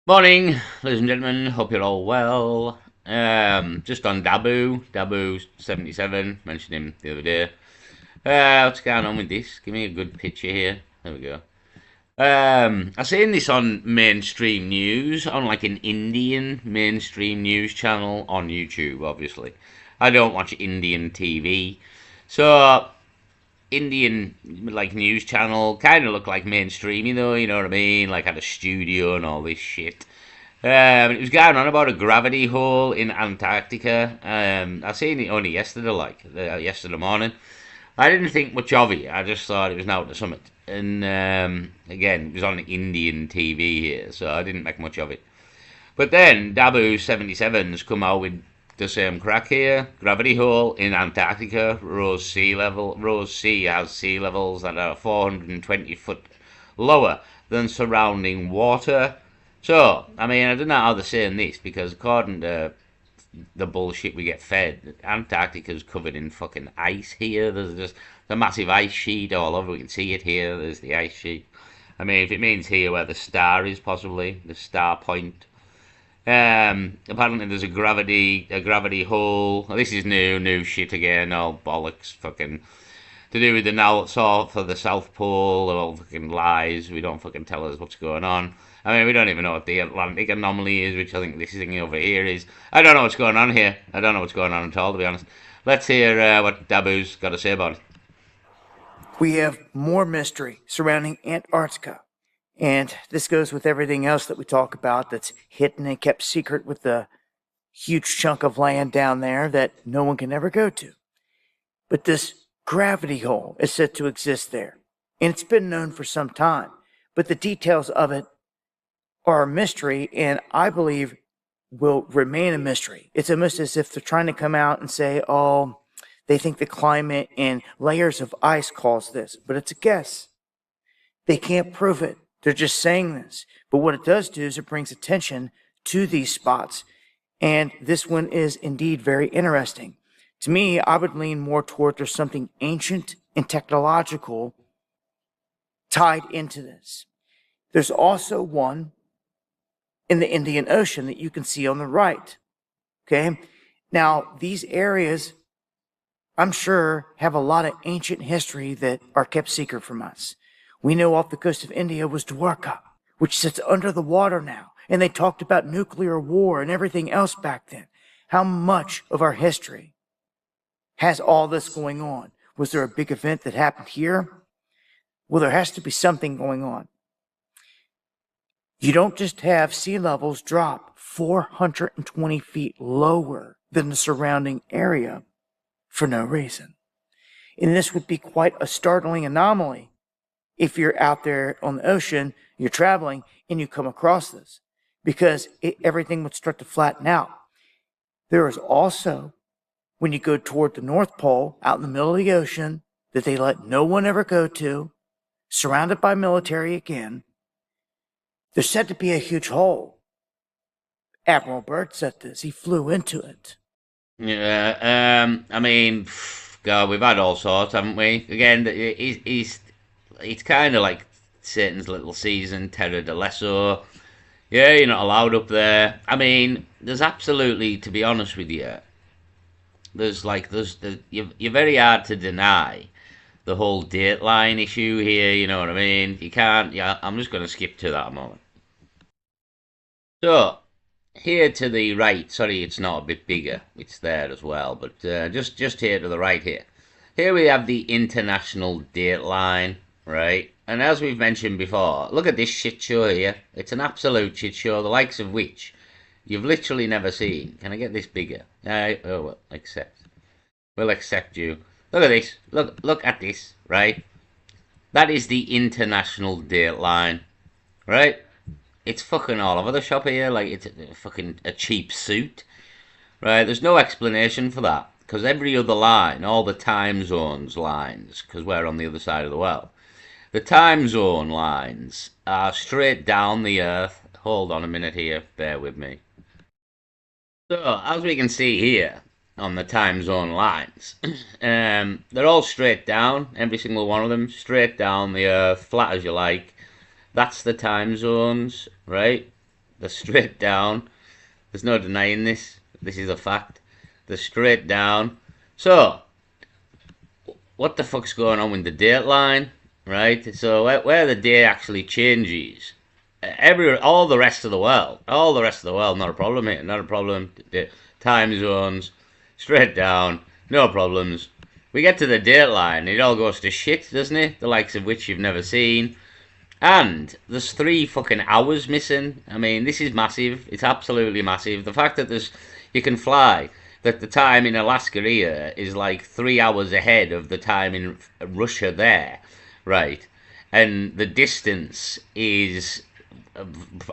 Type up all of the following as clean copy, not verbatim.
Morning, ladies and gentlemen. Hope you're all well. Just on Dabu 77. Mentioned him the other day. What's going on with this? Give me a good picture here. There we go. I seen this on mainstream news, on like an Indian mainstream news channel on YouTube. Obviously, I don't watch Indian TV, so Indian like news channel kind of looked like mainstream, you know what I mean? Like had a studio and all this shit. It was going on about a gravity hole in Antarctica. I seen it only yesterday, yesterday morning. I didn't think much of it. I just thought it was now to summit. And again, it was on Indian TV here, so I didn't make much of it. But then Dabu 77's come out with the same crack here. Gravity hole in Antarctica rose sea has sea levels that are 420 foot lower than surrounding water. So, I mean, I don't know how they're saying this because according to the bullshit we get fed, Antarctica's covered in fucking ice here. There's just the massive ice sheet all over. We can see it here. There's the ice sheet. I mean, if it means here where the star is, possibly the star point. Apparently there's a gravity hole. This is new shit again. All bollocks, fucking to do with the now sort for the South Pole. All fucking lies. We don't fucking tell us what's going on. I mean, we don't even know what the Atlantic anomaly is, which I think this thing over here is. I don't know what's going on here. I don't know what's going on at all, to be honest. Let's hear what Dabu's got to say about it. We have more mystery surrounding Antarctica. And this goes with everything else that we talk about that's hidden and kept secret with the huge chunk of land down there that no one can ever go to. But this gravity hole is said to exist there. And it's been known for some time. But the details of it are a mystery, and I believe will remain a mystery. It's almost as if they're trying to come out and say, oh, they think the climate and layers of ice cause this. But it's a guess. They can't prove it. They're just saying this. But what it does do is it brings attention to these spots. And this one is indeed very interesting. To me, I would lean more toward there's something ancient and technological tied into this. There's also one in the Indian Ocean that you can see on the right. Okay? Now, these areas, I'm sure, have a lot of ancient history that are kept secret from us. We know off the coast of India was Dwarka, which sits under the water now. And they talked about nuclear war and everything else back then. How much of our history has all this going on? Was there a big event that happened here? Well, there has to be something going on. You don't just have sea levels drop 420 feet lower than the surrounding area for no reason. And this would be quite a startling anomaly if you're out there on the ocean, you're traveling, and you come across this, because everything would start to flatten out. There is also, when you go toward the North Pole, out in the middle of the ocean, that they let no one ever go to, surrounded by military again, there's said to be a huge hole. Admiral Byrd said this. He flew into it. Yeah, I mean, God, we've had all sorts, haven't we? Again, it's kind of like Satan's little season, Terra de Lesso. Yeah, you're not allowed up there. I mean, there's absolutely, to be honest with you, you're very hard to deny the whole dateline issue here. You know what I mean? You can't. Yeah, I'm just going to skip to that a moment. So here to the right, sorry, it's not a bit bigger. It's there as well, but just here to the right here. Here we have the international dateline, right? And as we've mentioned before, look at this shit show here. It's an absolute shit show, the likes of which you've literally never seen. Can I get this bigger? Oh, well, accept. We'll accept you. Look at this. Look at this, right? That is the international dateline, right? It's fucking all over the shop here, like it's fucking a cheap suit, right? There's no explanation for that, because every other line, all the time zones lines, because we're on the other side of the world, the time zone lines are straight down the earth. Hold on a minute here, bear with me. So, as we can see here, on the time zone lines, they're all straight down, every single one of them, straight down the earth, flat as you like. That's the time zones, right? They're straight down. There's no denying this. This is a fact. They're straight down. So, what the fuck's going on with the date line, right? So where the day actually changes, all the rest of the world, not a problem here, not a problem. The time zones, straight down, no problems. We get to the date line, it all goes to shit, doesn't it? The likes of which you've never seen. And there's 3 fucking hours missing. I mean, this is massive. It's absolutely massive. The fact that you can fly, that the time in Alaska here is like 3 hours ahead of the time in Russia there, right? And the distance is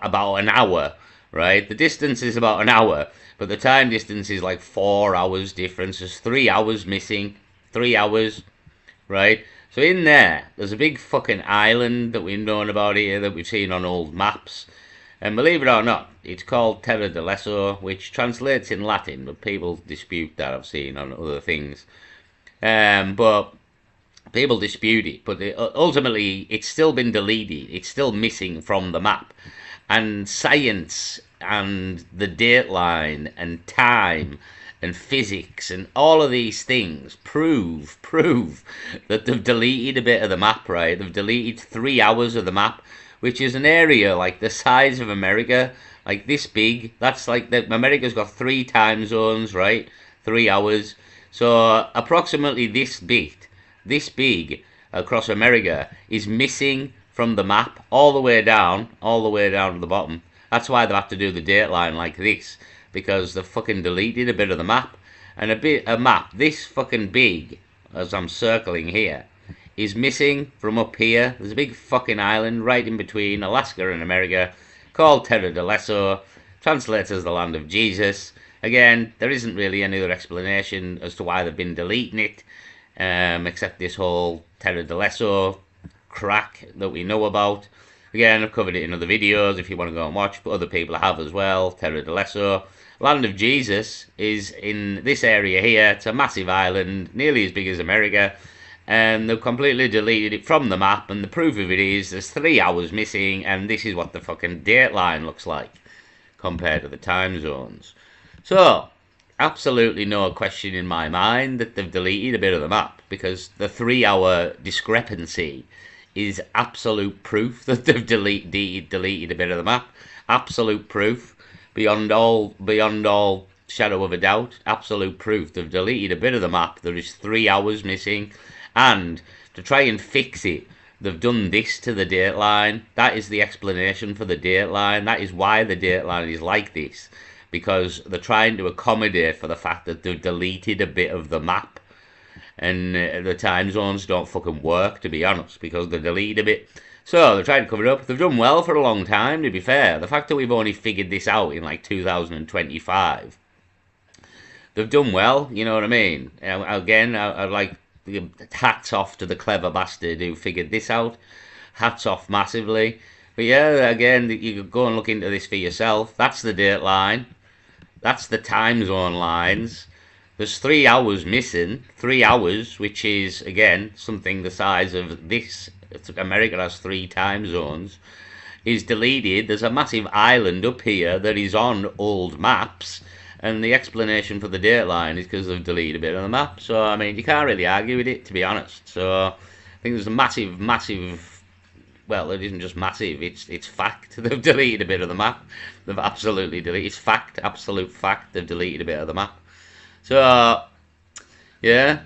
about an hour, right? The distance is about an hour, but the time distance is like 4 hours difference. There's 3 hours missing. 3 hours, right? So in there's a big fucking island that we've known about here that we've seen on old maps. And believe it or not, it's called Terra del Leso, which translates in Latin, but people dispute that, I've seen on other things. But people dispute it, but ultimately it's still been deleted. It's still missing from the map. And science and the date line and time and physics and all of these things prove that they've deleted a bit of the map, right? They've deleted 3 hours of the map, which is an area like the size of America, like this big. That's like America's got 3 time zones, right? 3 hours. So approximately this big across America is missing from the map all the way down to the bottom. That's why they have to do the date line like this, because they've fucking deleted a bit of the map. And a map this fucking big, as I'm circling here, is missing from up here. There's a big fucking island right in between Alaska and America called Terra del Leso, translates as the land of Jesus. Again, there isn't really any other explanation as to why they've been deleting it, except this whole Terra del Leso crack that we know about. Again, I've covered it in other videos if you want to go and watch, but other people have as well. Terra del Leso. Land of Jesus is in this area here. It's a massive island, nearly as big as America, and they've completely deleted it from the map, and the proof of it is there's 3 hours missing, and this is what the fucking date line looks like compared to the time zones. So, absolutely no question in my mind that they've deleted a bit of the map, because the 3 hour discrepancy is absolute proof that they've deleted a bit of the map. Absolute proof, beyond all shadow of a doubt. Absolute proof they've deleted a bit of the map. There is 3 hours missing, and to try and fix it, they've done this to the date line. That is the explanation for the date line. That is why the date line is like this, because they're trying to accommodate for the fact that they've deleted a bit of the map. And the time zones don't fucking work, to be honest, because they delete a bit. So they're trying to cover it up. They've done well for a long time, to be fair. The fact that we've only figured this out in like 2025, they've done well, you know what I mean? Again, I'd like hats off to the clever bastard who figured this out. Hats off massively. But yeah, again, you could go and look into this for yourself. That's the date line. That's the time zone lines. There's 3 hours missing. 3 hours, which is, again, something the size of this. America has 3 time zones. Is deleted. There's a massive island up here that is on old maps. And the explanation for the date line is because they've deleted a bit of the map. So, I mean, you can't really argue with it, to be honest. So, I think there's a massive... Well, it isn't just massive, it's fact. They've deleted a bit of the map. They've absolutely deleted... It's fact, absolute fact. They've deleted a bit of the map. So, yeah,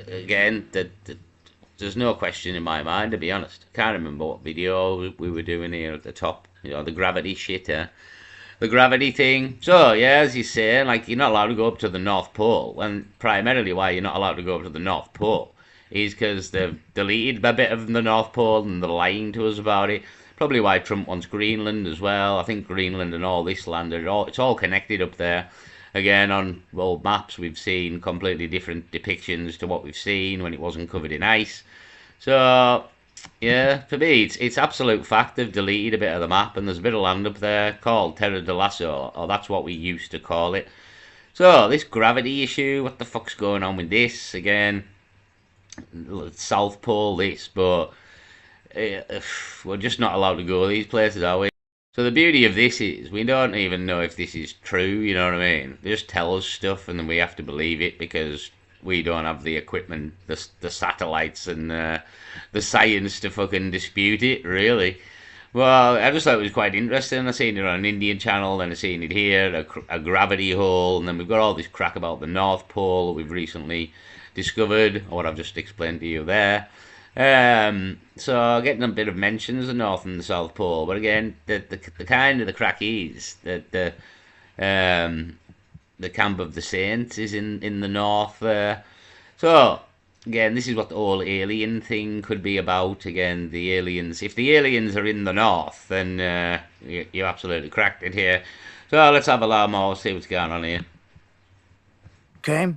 again, there's no question in my mind, to be honest. I can't remember what video we were doing here at the top. You know, the gravity shit, the gravity thing. So, yeah, as you say, like, you're not allowed to go up to the North Pole. And primarily why you're not allowed to go up to the North Pole is because they've deleted a bit of the North Pole and they're lying to us about it. Probably why Trump wants Greenland as well. I think Greenland and all this land, it's all connected up there. Again, on old maps, we've seen completely different depictions to what we've seen when it wasn't covered in ice. So, yeah, for me, it's absolute fact they've deleted a bit of the map, and there's a bit of land up there called Terra del Leso, or that's what we used to call it. So, this gravity issue, what the fuck's going on with this? Again, South Pole, this, but we're just not allowed to go these places, are we? So the beauty of this is we don't even know if this is true, you know what I mean? They just tell us stuff and then we have to believe it because we don't have the equipment, the satellites and the science to fucking dispute it, really. Well, I just thought it was quite interesting. I seen it on an Indian channel, then I seen it here, a gravity hole, and then we've got all this crack about the North Pole that we've recently discovered, or what I've just explained to you there. So getting a bit of mentions the North and the South Pole, but again, the kind of the crack is that the camp of the Saints is in the north there. So again, this is what the whole alien thing could be about. Again, the aliens. If the aliens are in the north, then you absolutely cracked it here. So let's have a lot more. See what's going on here. Okay.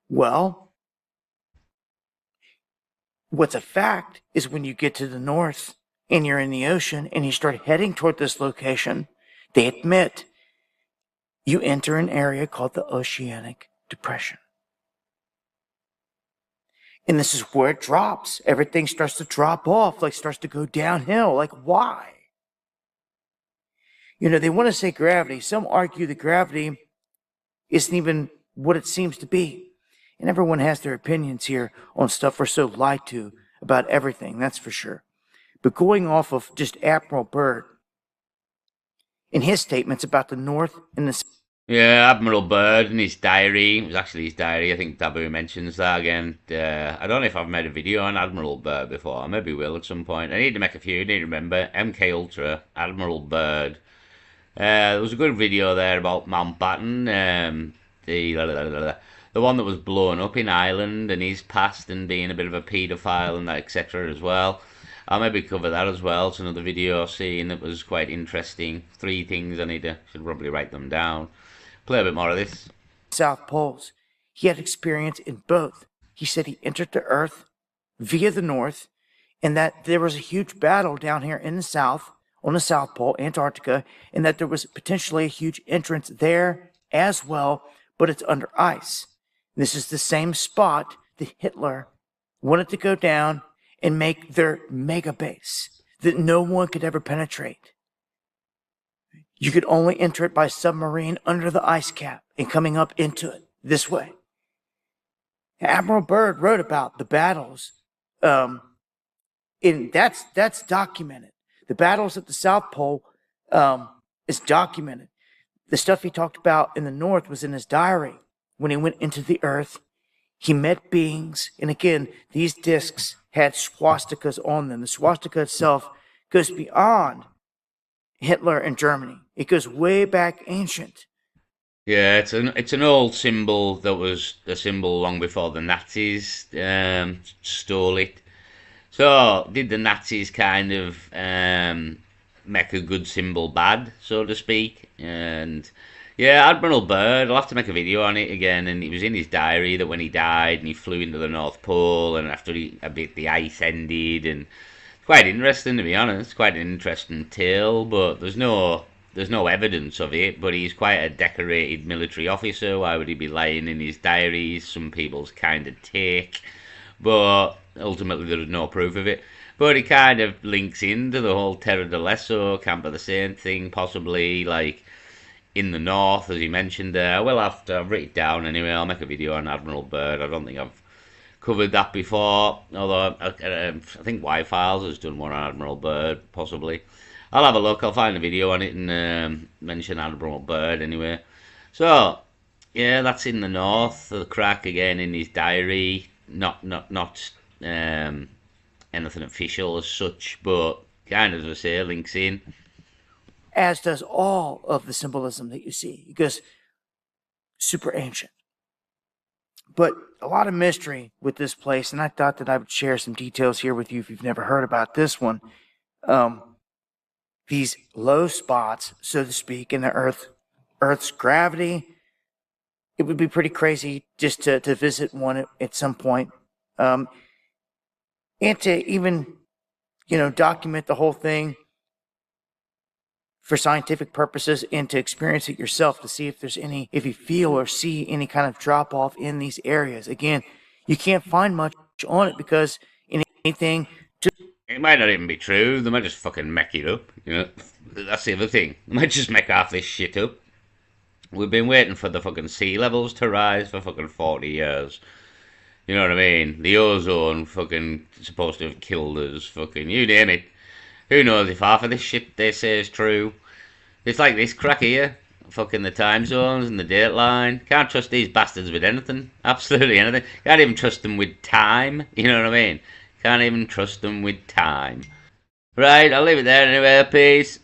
Well, what's a fact is when you get to the north and you're in the ocean and you start heading toward this location, they admit you enter an area called the Oceanic Depression. And this is where it drops. Everything starts to drop off, like starts to go downhill. Like, why? You know, they want to say gravity. Some argue that gravity isn't even what it seems to be. And everyone has their opinions here on stuff we're so lied to about everything, that's for sure. But going off of just Admiral Byrd in his statements about the North and the Yeah, Admiral Byrd in his diary. It was actually his diary. I think Dabu mentions that again. I don't know if I've made a video on Admiral Byrd before. I maybe will at some point. I need to make a few. I need to remember MK Ultra, Admiral Byrd. There was a good video there about Mountbatten, the one that was blown up in Ireland, and he's past and being a bit of a paedophile and that etc. as well. I'll maybe cover that as well. It's another video I've seen that was quite interesting. 3 things I should probably write them down. Play a bit more of this. South Poles. He had experience in both. He said he entered the Earth via the North, and that there was a huge battle down here in the South, on the South Pole, Antarctica, and that there was potentially a huge entrance there as well, but it's under ice. This is the same spot that Hitler wanted to go down and make their mega base that no one could ever penetrate. You could only enter it by submarine under the ice cap and coming up into it this way. Admiral Byrd wrote about the battles, and that's documented. The battles at the South Pole is documented. The stuff he talked about in the North was in his diary. When he went into the Earth, he met beings, and again, these discs had swastikas on them. The swastika itself goes beyond Hitler and Germany. It goes way back ancient. Yeah, it's an old symbol that was a symbol long before the Nazis stole it. So did the Nazis kind of make a good symbol bad, so to speak? And yeah, Admiral Byrd, I'll have to make a video on it again. And it was in his diary that when he died and he flew into the North Pole, and after the ice ended, and it's quite interesting to be honest. Quite an interesting tale, but there's no evidence of it. But he's quite a decorated military officer. Why would he be lying in his diaries? Some people's kind of take, but ultimately there's no proof of it. But it kind of links into the whole Terra del Leso, Camp of the Saint thing, possibly like in the north, as he mentioned there. Well, I've written it down anyway. I'll make a video on Admiral Byrd. I don't think I've covered that before, although I think Y-Files has done one on Admiral Byrd, possibly. I'll have a look. I'll find a video on it and mention Admiral Byrd anyway. So, yeah, that's in the north. The crack again in his diary. Not anything official as such, but kind of, as I say, links in. As does all of the symbolism that you see. It goes super ancient. But a lot of mystery with this place, and I thought that I would share some details here with you if you've never heard about this one. These low spots, so to speak, in the Earth's gravity, it would be pretty crazy just to visit one at some point. And to even, document the whole thing for scientific purposes and to experience it yourself to see if you feel or see any kind of drop off in these areas. Again, you can't find much on it because anything It might not even be true. They might just fucking make it up. You know, that's the other thing. They might just make half this shit up. We've been waiting for the fucking sea levels to rise for fucking 40 years. You know what I mean? The ozone fucking supposed to have killed us. Fucking you name it. Who knows if half of this shit they say is true? It's like this crack here. Fucking the time zones and the dateline. Can't trust these bastards with anything. Absolutely anything. Can't even trust them with time. You know what I mean? Can't even trust them with time. Right, I'll leave it there anyway. Peace.